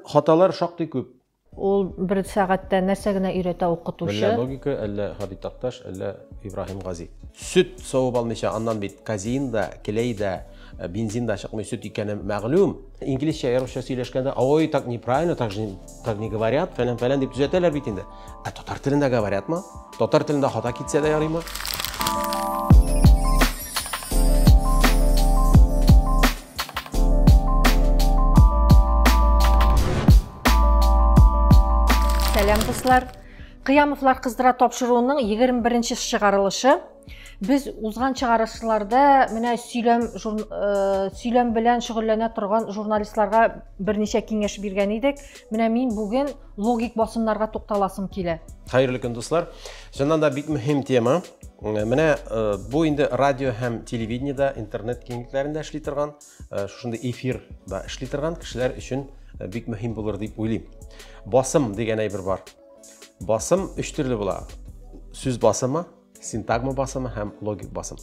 Хаталар шактый күп. Ул бер сәгатьтә нәрсә генә өйрәтә укытучы? Әллә логика, әллә Хадид Такташ, әллә Ибраһим Гази. Сөт савып алмыйча, аннан бит казеин да, клей да, бензин да чыкмый, сөт икәне мәгълүм. Инглизчә, русча сөйләшкәндә, ой, так неправильно, так не говорят, фәлән дип төзәтәләр бит инде. Ә татар телендә говорятмы? Татар телендә хата китсә дә ярыймы? Сәлам дуслар. Кыямовлар кыздыра тапшыруының 21-нче чыгарылышы. Без узган чыгарылышларда менә сөйләм белән шөгыльләнә торган журналистларга берничә киңәш биргән идек. Менә мин бүген логик басымнарга тукталасым килә. Хәерле көн дуслар. Шуннан да бик мөһим тема. Менә бу инде радио һәм телевидениедә, интернет киңлекләрендә эшли торган, шушында эфирда эшли торган кешеләр өчен бик мөһим булыр дип уйлыйм. Басым дигән әйбер бар. Басым өч төрле була. Сүз басымы, синтагма басымы һәм логик басым.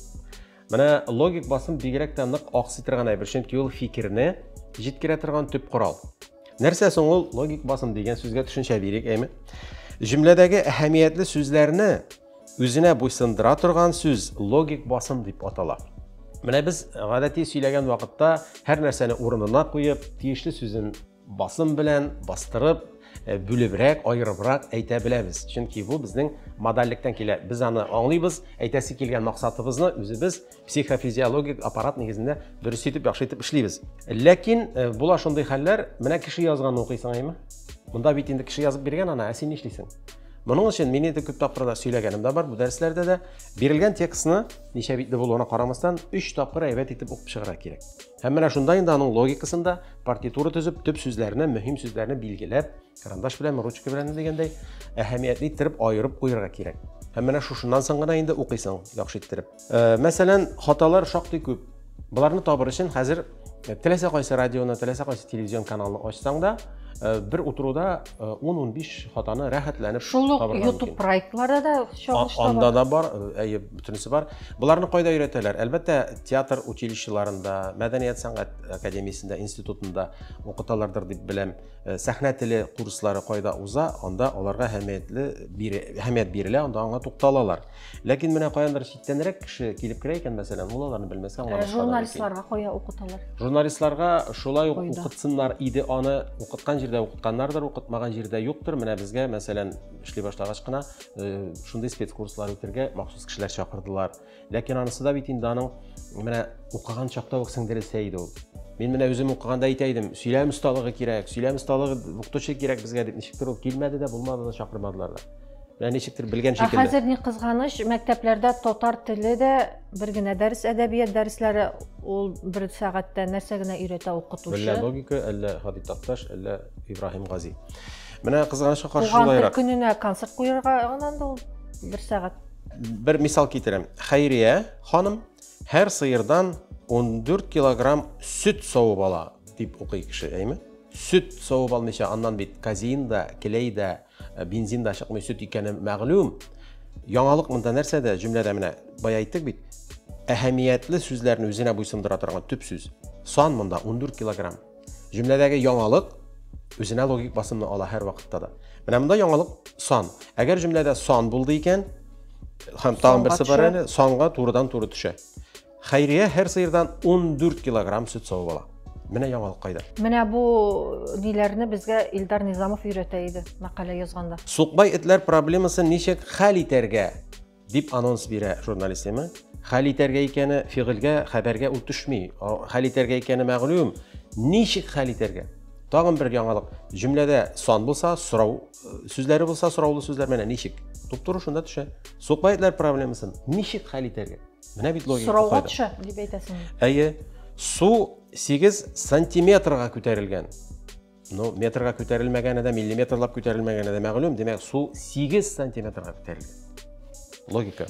Менә логик басым бигрәк тә нык аксый торган әйбер, чөнки ул фикерне җиткерә торган төп корал. Нәрсә соң ул логик басым дигән сүзгә төшенчә бирик, әйме? Җөмләдәге әһәмиятле сүзләрне үзенә буйсындыра торган сүз логик басым дип атала. Менә без гадәти сөйләгән вакытта һәр нәрсәне урынына куеп, тиешле сүзен басым белән бастырып, бүлебрәк, айырыбрак әйтә беләбез. Чөнки бу безнең модальлектән килә. Без аны аңлыйбыз, әйтәсе килгән максатыбызны үзебез психофизиологик аппарат нигезендә дөрес итеп, яхшы итеп эшлибез. Ләкин була шундый хәлләр, менә кеше язган укыйсың, әйме? Монда бит инде кеше язып биргән, ана, син нишлисең? Моның өчен мин инде күп тапкырлар сөйләгәнем дә бар, бу дәресләрдә дә бирелгән текстны ничә битле булуына карамастан 3 тапкыр әйбәт итеп укып чыгарга кирәк. Һәм менә шунда инде аның логикасында партитура төзеп, төп сүзләрне, мөһим сүзләрне билгеләп, карандаш белән, ручка белән дигәндәй әһәмиятле итеп аерып куярга кирәк. Һәм менә шушыннан соң гына инде укыйсың, яхшы иттереп. Мәсәлән, хаталар шактый күп. Буларны табыр өчен хәзер теләсә кайсы радионы, теләсә кайсы телевизион каналын ачсаң да, bir oturуда 10-15 хатаны рәхәтләнеп табарга мөмкин. YouTube проектлары да чагылышта бар. Анда да бар, бөтенесе бар. Буларны кайда өйрәтәләр? Әлбәттә, театр училищеларында, мәдәният сәнгать академиясендә, институтында укыталардыр дип беләм. Сәхнә теле курслары кайда уза, анда аларга әһәмият бирелә, анда аңа тукталалар. Ләкин менә каяндыр читтәнрәк кеше килеп керә икән, мәсәлән, ул аларны белмәскә аңа журналистларга кая укыталар? Журналистларга шулай укытсыннар иде, аны укыткан җирдә укытканнардыр, укытмаган җирдә юктыр. Менә безгә, мәсәлән, эшли башлагач кына шундый спецкурслар үтәргә махсус кешеләр чакырдылар. Ләкин анысы да бит инде аның менә укыган чакта ук сеңдерелсә иде ул. Мин менә үзем укыганда әйтәйдем, сөйләм осталыгы кирәк, сөйләм осталыгы укытучы кирәк безгә дип ничектер ул килмәде дә, булмады да, чакырмадылар да. Менә ничектер белгән шикелле. Хәзер ни кызганыч, мәктәпләрдә татар теле дә бер генә дәрес, әдәбият дәресләре, ул бер сәгатьтә нәрсә генә өйрәтә укытучы? Әллә логика, әллә Хадид Такташ, әллә Ибраһим Гази. Менә кызганычка каршы шулайрак. Туган көненә концерт куярга анда ул бер сәгать. Бер мисал китерәм. Хәйрия ханым һәр сыердан 14 килограмм сөт савып ала дип укый кеше, әйме? Сөт савып алмыйча, аннан бит казеин да, клей да, бензин да чыкмый, сөт икәне мәгълүм. Яңалык монда нәрсәдә? Җөмләдә менә бая әйттек бит. Әһәмиятле сүзләрне үзенә буйсындыра торган төп сүз. Сан монда 14 килограмм. Җөмләдәге яңалык үзенә логик басымны ала һәр вакытта да. Менә монда яңалык сан. Әгәр җөмләдә сан булды икән, һәм тагын берсе бар әле, санга турыдан-туры төшә. Хәйрия һәр сыердан 14 килограмм сөт савып ала. Менә яңалык кайда? Менә бу ниләрне безгә Илдар Низамов өйрәтә иде мәкалә язганда. Сукбай этләр проблемасын ничек хәл итәргә дип анонс бирә журналист, әйме? Хәл итәргә икәне фигылгә, хәбәргә ул төшми. Хәл итәргә икәне мәгълүм. Ничек хәл итәргә? Тагын бер яңалык. Җөмләдә сан булса, сорау сүзләре булса, сораулы сүзләр менә ничек? Туп-туры шунда төшә. Сукбай этләр проблемасын ничек хәл итәргә? Менә бит логика кайда? Сорауга төшә дип әйтәсең. Әйе. Су 8 сантиметрга күтәрелгән. Ну, метрга күтәрелмәгәне дә, миллиметрлап күтәрелмәгәне дә мәгълүм. Димәк, су 8 сантиметрга күтәрелгән. Логика.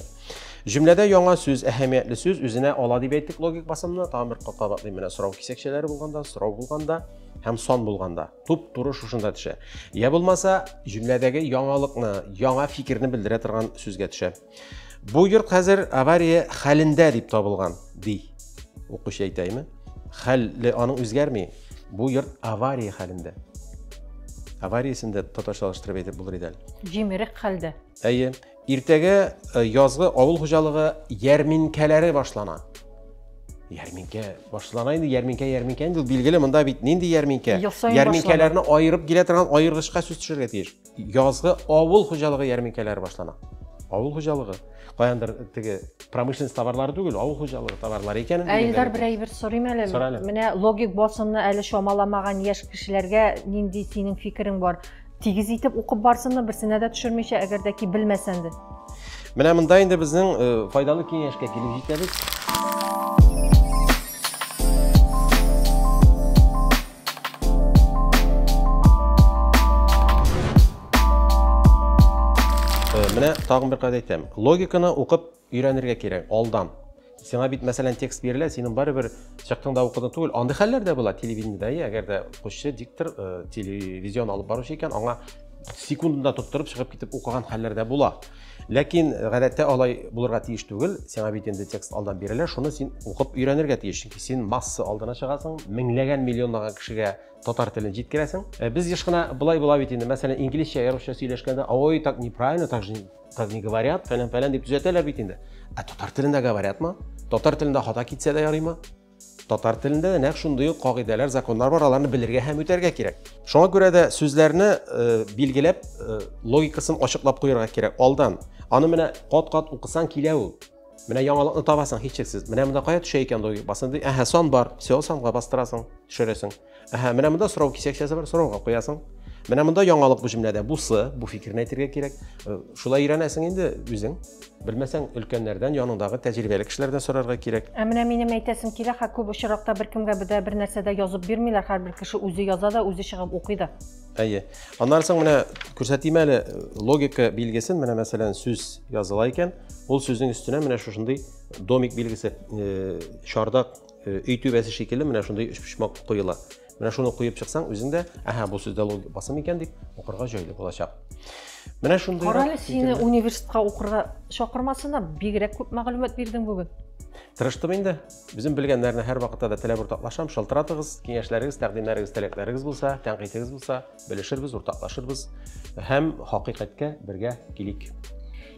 Җөмләдә яңа сүз, әһәмиятле сүз үзенә ала дип әйттек логик басымны. Тагын бер катабатлы менә сорау кисәкчәләре булганда, сорау булганда һәм сан булганда. Туп-туры шушында төшә. Я булмаса, җөмләдәге яңалыкны, яңа фикерне белдерә торган сүзгә төшә. Бу йорт хәзер авария хәлендә дип табылган, ди. Укучы әйтәйме? Хәле аның үзгәрми. Бу йорт авария хәлендә. авариясында таташлаштырып әйтеп булыр иде. Җимерек хәлдә. Әйе, иртәгә язгы авыл хуҗалыгы ярминкәләре башлана. Ярминкә башлана инде, ярминкә инде билгеле, монда бит нинди ярминкә? Ярминкәләрне айырып килә торган айыргычка сүз төшерергә тиеш. Язгы авыл хуҗалыгы ярминкәләре башлана. Авыл хуҗалыгы. Каяндыр теге промышленность товарлары түгел, авыл хуҗалыгы товарлары икәнен. Илдар бер сорыйм әле. Менә логик басымны әле шамаламаган яшь кешеләргә нинди синең фикерең бар? Тигез итеп укып барсынмы, берсенә дә төшермичә, әгәр дә ки белмәсәң дә. Менә монда инде безнең файдалы киңәшкә килеп җитәбез. Менә тагын бер кайда әйтәм. Логиканы укып өйрәнергә кирәк алдан. Сиңа бит мәсәлән текст бирелә, синең барыбер чактың да укыдың түгел. Андый хәлләр дә була телевидениедә, әгәр дә кушчы диктор телевизион алып баручы икән, аңа секундында тоттырып чыгып китеп укыган хәлләр дә була. Ләкин гадәттә алай булырга тиеш түгел. Сиңа бит инде текст алдан бирелә, шуны син укып өйрәнергә тиеш. Чөнки син масса алдына чыгасың, меңләгән миллионлаган кешегә татар телен җиткерәсең. Без еш кына булай бит инде. Мәсәлән, инглизчә, русча сөйләшкәндә, ой, так неправильно, так не говорят, фәлән дип төзәтәләр бит инде. Татар телендә говорятмы? Татар телендә хата китсә дә ярыймы? Татар телендә нәкъ шундый ук кагыйдәләр, законнар бар, аларны белергә һәм үтәргә кирәк. Шуңа күрә дә сүзләрне билгеләп, логикасын ачыклап куярга кирәк алдан. Аны менә кат-кат укысаң килә ул. Менә яңалыкны табасың һичшиксез. Менә монда кая төшә икән логика басында? Сан бар, все санга бастырасың, төшерәсең. Менә монда сорау кисәкчәсе бар, сорауга куясың. Менә монда яңалык бу җөмләдә бусы, бу фикерне әйтергә кирәк. Шулай өйрәнәсең инде үзең. Белмәсәң өлкәннәрдән, янындагы тәҗрибәле кешеләрдән сорарга кирәк. Менә минем әйтәсем килә, күп очракта беркемгә бер нәрсәдә язып бирмиләр, һәрбер кеше үзе яза да, үзе чыгып укый да. Әйе. Аннан соң менә күрсәтим әле логика билгесен, менә мәсәлән сүз языла икән, ул сүзнең үстенә менә шушындый домик билгесе, шардак, өй түбәсе шикелле менә шундый өч почмак куела. Менә шуны куеп чыксаң, үзең дә, бу сүздә логика басым икән дип укырга җайлы булачак. Менә шундый. Карале, сине университетка укырга чакырмасыннар, бигрәк күп мәгълүмат бирдең бүген. Тырыштым инде. Безнең белгәннәрне һәр вакытта да теләп уртаклашам, шалтыратыгыз, киңәшләрегез, тәкъдимнәрегез, теләкләрегез булса, тәнкыйтегез булса, белешербез, уртаклашырбыз һәм хакыйкатькә бергә килик.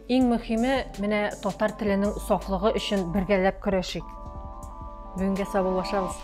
Иң мөһиме, менә татар теленең сафлыгы өчен бергәләп көрәшик. Бүгенгә саубуллашабыз.